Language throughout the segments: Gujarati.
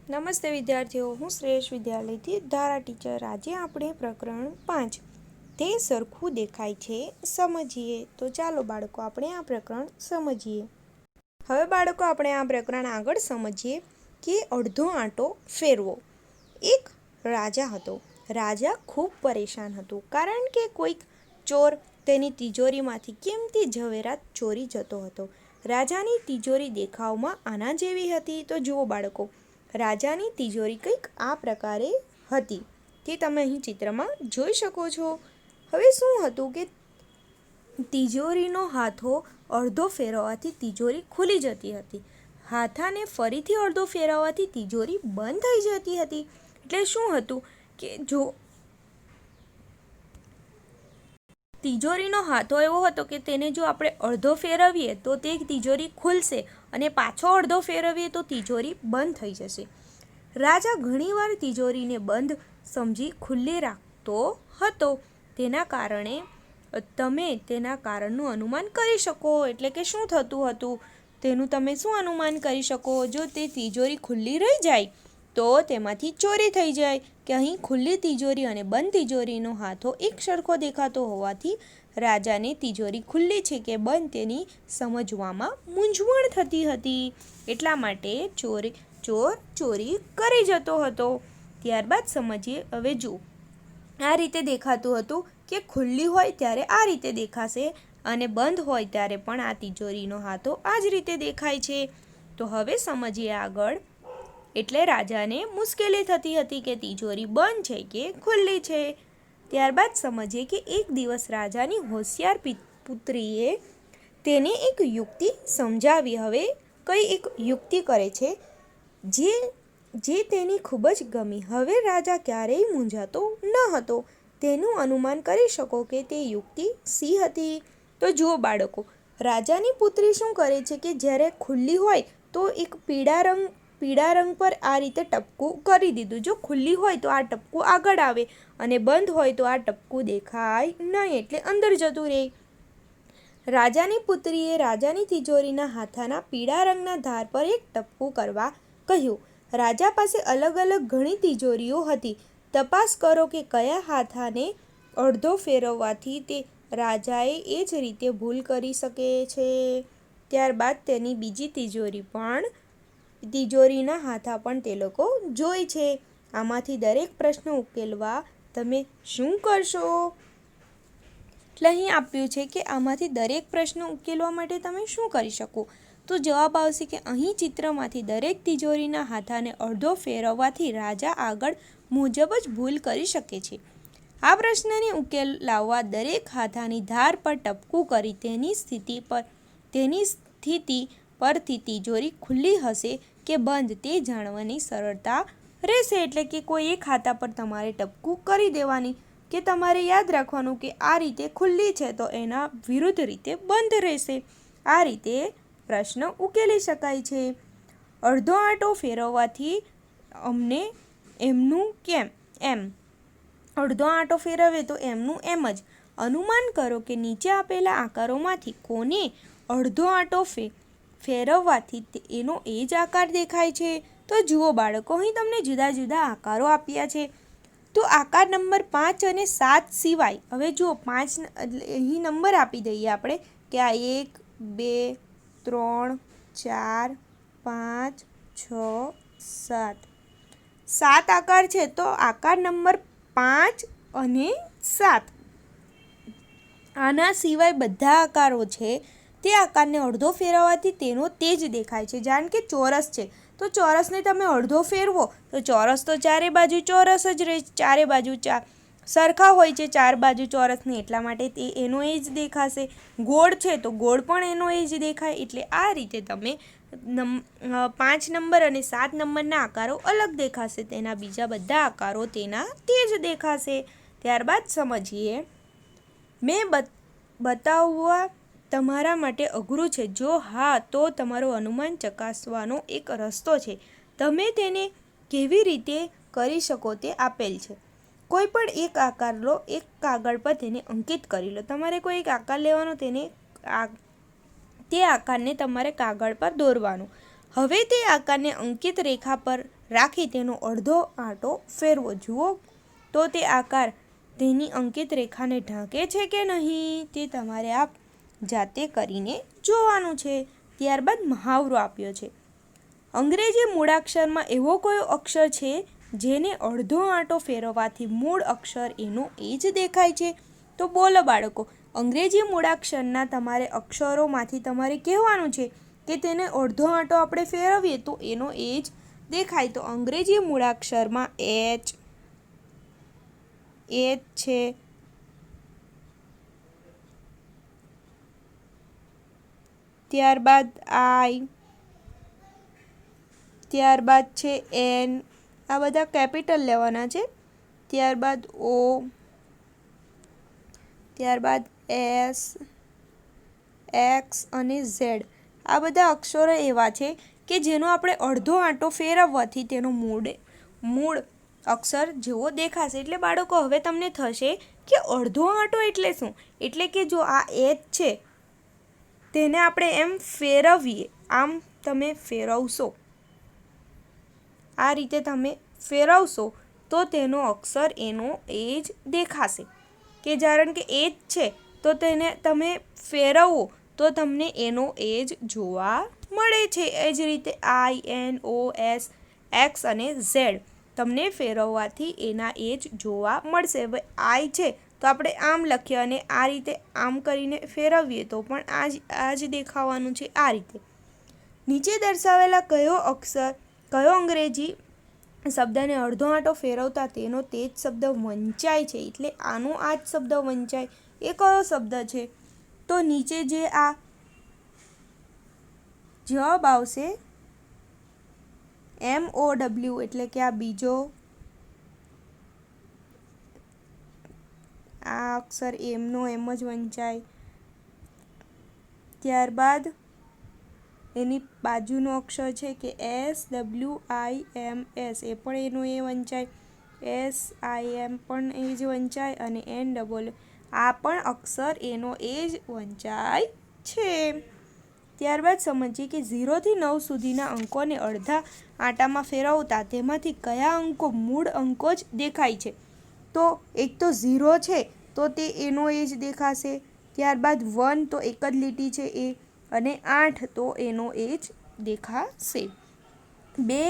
નમસ્તે વિદ્યાર્થીઓ, હું શ્રેષ્ઠ વિદ્યાલયથી ધારા ટીચર. આજે આપણે પ્રકરણ 5 તે સરખું દેખાય છે સમજીએ. તો ચાલો બાળકો, આપણે આ પ્રકરણ સમજીએ. હવે બાળકો, આપણે આ પ્રકરણ આગળ સમજીએ કે અડધો આંટો ફેરવો. એક રાજા હતો. રાજા ખૂબ પરેશાન હતો કારણ કે કોઈક ચોર તેની તિજોરીમાંથી કિંમતી ઝવેરાત ચોરી જતો હતો. રાજાની તિજોરી દેખાવમાં આના જેવી હતી. તો જુઓ બાળકો, રાજાની તિજોરી કંઈક આ પ્રકારે હતી તે તમે અહીં ચિત્રમાં જોઈ શકો છો. હવે શું હતું કે તિજોરીનો હાથો અડધો ફેરવવાથી તિજોરી ખુલી જતી હતી. હાથાને ફરીથી અડધો ફેરવવાથી તિજોરી બંધ થઈ જતી હતી. એટલે શું હતું કે જો તિજોરીનો હાથો એવો હતો કે તેને જો આપણે અડધો ફેરવીએ તો તે તિજોરી ખુલશે અને પાછો અડધો ફેરવીએ તો તિજોરી બંધ થઈ જશે. રાજા ઘણીવાર તિજોરીને બંધ સમજી ખુલ્લી રાખતો હતો. તેના કારણે તમે તેના કારણનું અનુમાન કરી શકો. એટલે કે શું થતું હતું તેનું તમે શું અનુમાન કરી શકો? જો તે તિજોરી ખુલ્લી રહી જાય તો તેમાંથી ચોરી થઈ જાય કે અહીં ખુલ્લી તિજોરી અને બંધ તિજોરીનો હાથો એક સરખો દેખાતો હોવાથી રાજાને તિજોરી ખુલ્લી છે કે બંધ તેની સમજવામાં મૂંઝવણ થતી હતી. એટલા માટે ચોર ચોરી કરી જતો હતો. ત્યારબાદ સમજીએ. હવે જુઓ, આ રીતે દેખાતું હતું કે ખુલ્લી હોય ત્યારે આ રીતે દેખાશે અને બંધ હોય ત્યારે પણ આ તિજોરીનો હાથો આ જ રીતે દેખાય છે. તો હવે સમજીએ આગળ. એટલે રાજાને મુશ્કેલી થતી હતી કે તિજોરી બંધ છે કે ખુલ્લી છે. ત્યારબાદ સમજીએ કે એક દિવસ રાજાની હોશિયાર પુત્રીએ તેને એક યુક્તિ સમજાવી. હવે કઈ એક યુક્તિ કરે છે જે તેની ખૂબ જ ગમી. હવે રાજા ક્યારેય મૂંઝાતો ન હતો. તેનું અનુમાન કરી શકો કે તે યુક્તિ શી હતી. તો જુઓ બાળકો, રાજાની પુત્રી શું કરે છે કે જ્યારે ખુલ્લી હોય તો એક પીળા રંગ પર આ રીતે ટપકું કરી દીધું. જો ખુલ્લી હોય તો આ ટપકું આગળ આવે અને બંધ હોય તો આ ટપકું દેખાય નહીં, એટલે અંદર જતું રહે. રાજાની પુત્રીએ રાજાની તિજોરીના હાથાના પીળા રંગના ધાર પર એક ટપકું કરવા કહ્યું. રાજા પાસે અલગ અલગ ઘણી તિજોરીઓ હતી. તપાસ કરો કે કયા હાથાને અડધો ફેરવવાથી તે રાજાએ એ જ રીતે ભૂલ કરી શકે છે. ત્યારબાદ તેની બીજી તિજોરીના હાથા પણ તે લોકો જોઈ છે. આમાંથી દરેક પ્રશ્ન ઉકેલવા તમે શું કરશો? એટલે અહીં આપ્યું છે કે આમાંથી દરેક પ્રશ્ન ઉકેલવા માટે તમે શું કરી શકો? તો જવાબ આવશે કે અહીં ચિત્રમાંથી દરેક તિજોરીના હાથાને અડધો ફેરવવાથી રાજા આગળ મુજબ જ ભૂલ કરી શકે છે. આ પ્રશ્નને ઉકેલ લાવવા દરેક હાથાની ધાર પર ટપકું કરી તેની સ્થિતિ પરથી તિજોરી ખુલ્લી હશે કે બંધ તે જાણવાની સરળતા રહેશે. એટલે કે કોઈ એક હાથા પર તમારે ટપકું કરી દેવાની કે તમારે યાદ રાખવાનું કે આ રીતે ખુલ્લી છે તો એના વિરુદ્ધ રીતે બંધ રહેશે. આ રીતે પ્રશ્ન ઉકેલી શકાય છે. અડધો આંટો ફેરવવાથી અમને એમનું કેમ એમ. અડધો આંટો ફેરવે તો એમનું એમ જ. અનુમાન કરો કે નીચે આપેલા આકારોમાંથી કોને અડધો આંટો ફેરવવાથી એનો એ જ આકાર દેખાય છે. તો જુઓ બાળકો, અહીં તમને જુદા જુદા આકારો આપ્યા છે. તો આકાર નંબર 5 અને 7 સિવાય હવે જુઓ 5 અહીં નંબર આપી દઈએ આપણે કે આ 1 2 3 4 5 6 7 7 આકાર છે. તો આકાર નંબર 5 અને 7 આના સિવાય બધા આકારો છે તે આકારને અડધો ફેરવવાથી તેનો તે જ દેખાય છે. જાણ કે ચોરસ છે તો ચોરસને તમે અડધો ફેરવો તો ચોરસ તો ચારે બાજુ ચોરસ જ રહે. ચારે બાજુ સરખા હોય છે ચાર બાજુ ચોરસની, એટલા માટે તે એનો એ જ દેખાશે. ગોળ છે તો ગોળ પણ એનો એ જ દેખાય. એટલે આ રીતે તમે 5 નંબર અને 7 નંબરના આકારો અલગ દેખાશે. તેના બીજા બધા આકારો તેના તે જ દેખાશે. ત્યારબાદ સમજીએ. મેં બતાવવા તમારા માટે અઘરું છે? જો હા, તો તમારું અનુમાન ચકાસવાનો એક રસ્તો છે. તમે તેને કેવી રીતે કરી શકો તે આપેલ છે. કોઈ પણ એક આકાર લો, એક કાગળ પર તેને અંકિત કરી લો. તમારે કોઈ એક આકાર લેવાનો, તે આકારને તમારે કાગળ પર દોરવાનું હવે તે આકારને અંકિત રેખા પર રાખી તેનો અડધો આંટો ફેરવો. જુઓ તો તે આકાર તેની અંકિત રેખાને ઢાંકે છે કે નહીં તે તમારે આ જાતે કરીને જોવાનું છે. ત્યારબાદ મહાવરો આપ્યો છે. અંગ્રેજી મૂળાક્ષરમાં એવો કયો અક્ષર છે જેને અડધો આંટો ફેરવવાથી મૂળ અક્ષર એનો એ જ દેખાય છે? તો બોલો બાળકો, અંગ્રેજી મૂળાક્ષરના તમારે અક્ષરોમાંથી તમારે કહેવાનું છે કે તેને અડધો આંટો આપણે ફેરવીએ તો એનો એ જ દેખાય. તો અંગ્રેજી મૂળાક્ષરમાં એચ છે, ત્યારબાદ આઈ, ત્યારબાદ છે એન, આ બધા કેપિટલ લેવાના છે. ત્યારબાદ ઓ, ત્યારબાદ એસ, એક્સ અને ઝેડ. આ બધા અક્ષરો એવા છે કે જેનો આપણે અડધો આંટો ફેરવવાથી તેનો મૂળ અક્ષર જેવો દેખાશે. એટલે બાળકો હવે તમને થશે કે અડધો આંટો એટલે શું? એટલે કે જો આ એચ છે તેને આપણે એમ ફેરવીએ, આમ તમે ફેરવશો, આ રીતે તમે ફેરવશો તો તેનો અક્ષર એનો એ જ દેખાશે. કે કારણ કે એ જ છે તો તેને તમે ફેરવો તો તમને એનો એ જ જોવા મળે છે. એ જ રીતે આઈ, એન, ઓ, એસ, એક્સ અને ઝેડ તમને ફેરવવાથી એના એ જ જોવા મળશે. હવે આઈ છે તો આપણે આમ લખીએ અને આ રીતે આમ કરીને ફેરવીએ તો પણ આ જ દેખાવાનું છે. આ રીતે નીચે દર્શાવેલા કયો અંગ્રેજી શબ્દને અડધો આંટો ફેરવતા તેનો તે જ શબ્દ વંચાય છે? એટલે આનો આ જ શબ્દ વંચાય એ કયો શબ્દ છે? તો નીચે જે આ જવાબ આવશે MOW, એટલે કે આ બીજો આ અક્ષર એમનો એમ જ વંચાય. ત્યારબાદ એની બાજુનો અક્ષર છે કે SWIMS, એ પણ એનો એ વંચાય. SIM પણ એ જ વંચાય અને NWO આ પણ અક્ષર એનો એ જ વંચાય છે. ત્યારબાદ સમજીએ કે 0 થી 9 સુધીના અંકોને અડધા આંટામાં ફેરવતા તેમાંથી કયા અંકો મૂળ અંકો જ દેખાય છે? તો એક તો 0 છે તો તે એનો એ જ દેખાશે. ત્યારબાદ 1 તો એક જ લીટી છે એ, અને 8 તો એનો એ જ દેખાશે. 2,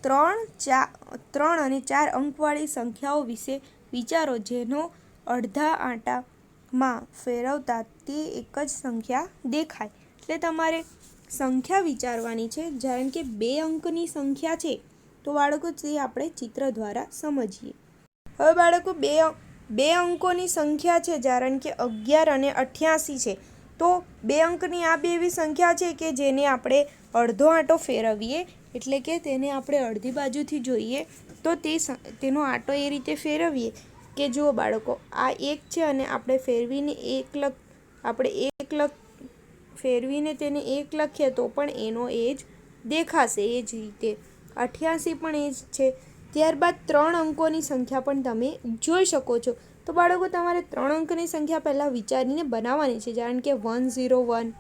3 અને 4 અંકવાળી સંખ્યાઓ વિશે વિચારો જેનો અડધા આંટામાં ફેરવતા તે એક જ સંખ્યા દેખાય. એટલે તમારે સંખ્યા વિચારવાની છે. કારણ કે 2 અંકની સંખ્યા છે તો બાળકો તે આપણે ચિત્ર દ્વારા સમજીએ. હવે બાળકો બે અંકોની સંખ્યા છે, કારણ કે 11 અને 88 છે. તો 2 અંકની આ બે એવી સંખ્યા છે કે જેને આપણે અડધો આંટો ફેરવીએ, એટલે કે તેને આપણે અડધી બાજુથી જોઈએ તો તેનો આંટો એ રીતે ફેરવીએ કે જુઓ બાળકો, આ 1 છે અને આપણે ફેરવીને ફેરવીને તેને 1 લખીએ તો પણ એનો એ જ દેખાશે. એ જ રીતે 88 પણ એ જ છે. ત્યારબાદ 3 અંકોની સંખ્યા પણ તમે જોઈ શકો છો. તો બાળકો તમારે 3 અંકની સંખ્યા પહેલાં વિચારીને બનાવવાની છે. કારણ કે 101,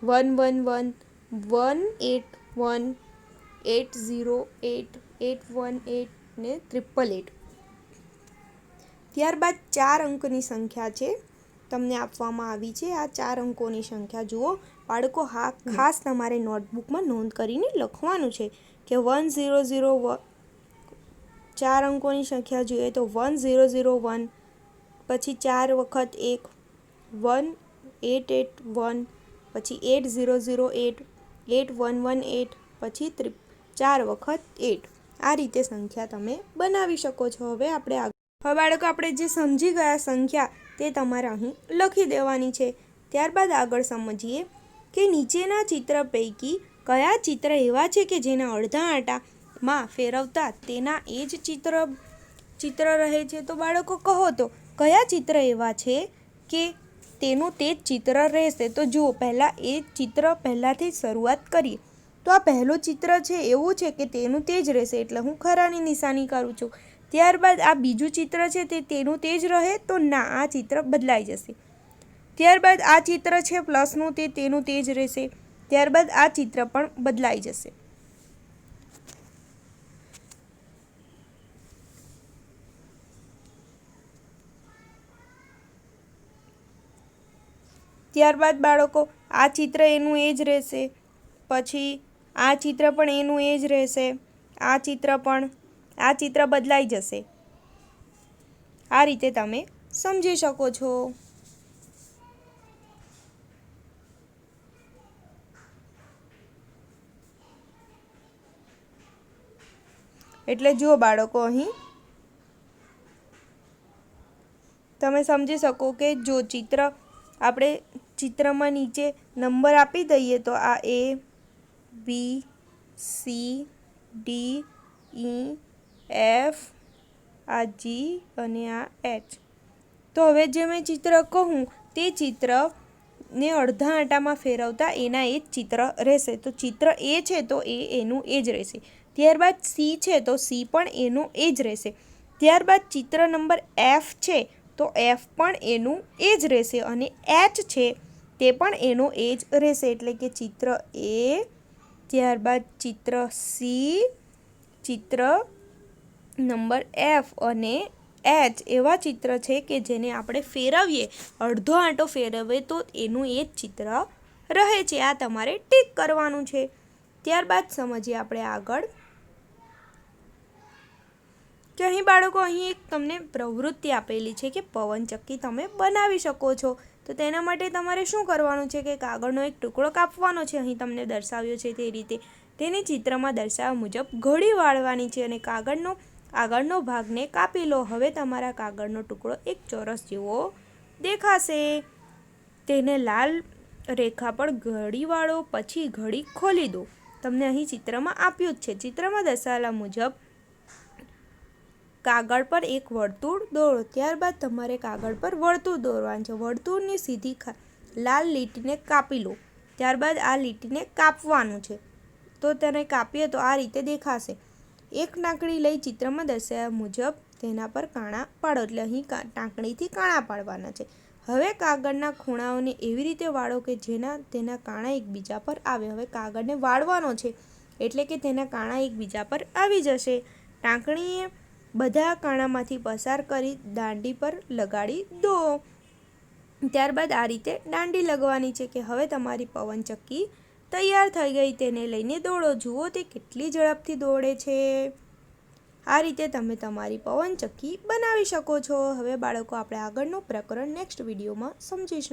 111, 181, 808, 818 ને 888. ત્યારબાદ 4 અંકની સંખ્યા છે તમને આપવામાં આવી છે. આ 4 અંકોની સંખ્યા જુઓ બાળકો, હા ખાસ તમારે નોટબુકમાં નોંધ કરીને લખવાનું છે કે 100, 4 અંકોની સંખ્યા જોઈએ તો 1001, પછી 4 વખત 1, 1881, પછી 8008, 8118, પછી 4 વખત 8. આ રીતે સંખ્યા તમે બનાવી શકો છો. હવે બાળકો આપણે જે સમજી ગયા સંખ્યા તે તમારે અહીં લખી દેવાની છે. ત્યારબાદ આગળ સમજીએ કે નીચેના ચિત્ર પૈકી કયા ચિત્ર એવા છે કે જેના અડધા આંટામાં ફેરવતા તેના એ જ ચિત્ર રહે છે? તો બાળકો કહો તો કયા ચિત્ર એવા છે કે તેનું તે જ ચિત્ર રહેશે? તો જુઓ, પહેલાં એ ચિત્ર પહેલાંથી જ શરૂઆત કરીએ તો આ પહેલું ચિત્ર છે એવું છે કે તેનું તે જ રહેશે, એટલે હું ખરાની નિશાની કરું છું. ત્યારબાદ આ બીજું ચિત્ર છે તેનું તે જ રહે? તો ના, આ ચિત્ર બદલાઈ જશે. ત્યારબાદ આ ચિત્ર છે પ્લસનું તેનું તે જ રહેશે. ત્યારબાદ આ ચિત્ર પણ બદલાઈ જશે. ત્યારબાદ બાળકો આ ચિત્ર એનું એ જ રહેશે, પછી આ ચિત્ર પણ એનું એ જ રહેશે, આ ચિત્ર બદલાઈ જશે. આ રીતે તમે સમજી શકો છો. એટલે જુઓ બાળકો, અહીં તમે સમજી શકો કે જો આપણે ચિત્રમાં નીચે નંબર આપી દઈએ તો આ A, B, C, D, E, F, આ G અને આ H. તો હવે જે મેં ચિત્ર કહું તે ચિત્રને અડધા આંટામાં ફેરવતા એના એ જ ચિત્ર રહેશે. તો ચિત્ર A છે તો એનું એ જ રહેશે. ત્યારબાદ C છે તો C પણ એનું એ જ રહેશે. ત્યારબાદ ચિત્ર નંબર F છે તો F પણ એનું એ જ રહેશે અને H છે તે પણ એનો એ જ રહેશે. એટલે કે ચિત્ર A, ત્યારબાદ ચિત્ર C, ચિત્ર નંબર F અને H એવા ચિત્ર છે કે જેને આપણે ફેરવીએ, અડધો આંટો ફેરવીએ તો એનું એ જ ચિત્ર રહે છે. આ તમારે ટીક કરવાનું છે. ત્યારબાદ સમજીએ આપણે આગળ કે અહીં બાળકો, અહીં એક તમને પ્રવૃત્તિ આપેલી છે કે પવનચક્કી તમે બનાવી શકો છો. તો તેના માટે તમારે શું કરવાનું છે કે કાગળનો એક ટુકડો કાપવાનો છે. અહીં તમને દર્શાવ્યો છે તે રીતે તેને ચિત્રમાં દર્શાવ્યા મુજબ ઘડી વાળવાની છે અને આગળનો ભાગને કાપી લો. હવે તમારા કાગળનો ટુકડો એક ચોરસ જેવો દેખાશે. તેને લાલ રેખા પર ઘડી વાળો, પછી ઘડી ખોલી દો. તમને અહીં ચિત્રમાં આપ્યું જ છે. ચિત્રમાં દર્શાવેલા મુજબ કાગળ પર એક વર્તુળ દોરો. ત્યારબાદ તમારે કાગળ પર વર્તુળ દોરવાનું છે. વર્તુળની સીધી લાલ લીટીને કાપી લો. ત્યારબાદ આ લીટીને કાપવાનું છે. તો તેને કાપીએ તો આ રીતે દેખાશે. એક ટાંકણી લઈ ચિત્રમાં દર્શાવ્યા મુજબ તેના પર કાણા પાડો. એટલે અહીં ટાંકણીથી કાણા પાડવાના છે. હવે કાગળના ખૂણાઓને એવી રીતે વાળો કે તેના કાણા એકબીજા પર આવે. હવે કાગળને વાળવાનો છે એટલે કે તેના કાણા એકબીજા પર આવી જશે. ટાંકણીએ બધા કાણામાંથી પસાર કરી દાંડી પર લગાડી દો. ત્યારબાદ આ રીતે દાંડી લગાવવાની છે કે હવે તમારી પવનચક્કી તૈયાર થઈ ગઈ. તેને લઈને દોડો. જુઓ તે કેટલી ઝડપથી દોડે છે. આ રીતે તમે તમારી પવનચક્કી બનાવી શકો છો. હવે બાળકો, આપણે આગળનું પ્રકરણ નેક્સ્ટ વિડીયોમાં સમજીશું.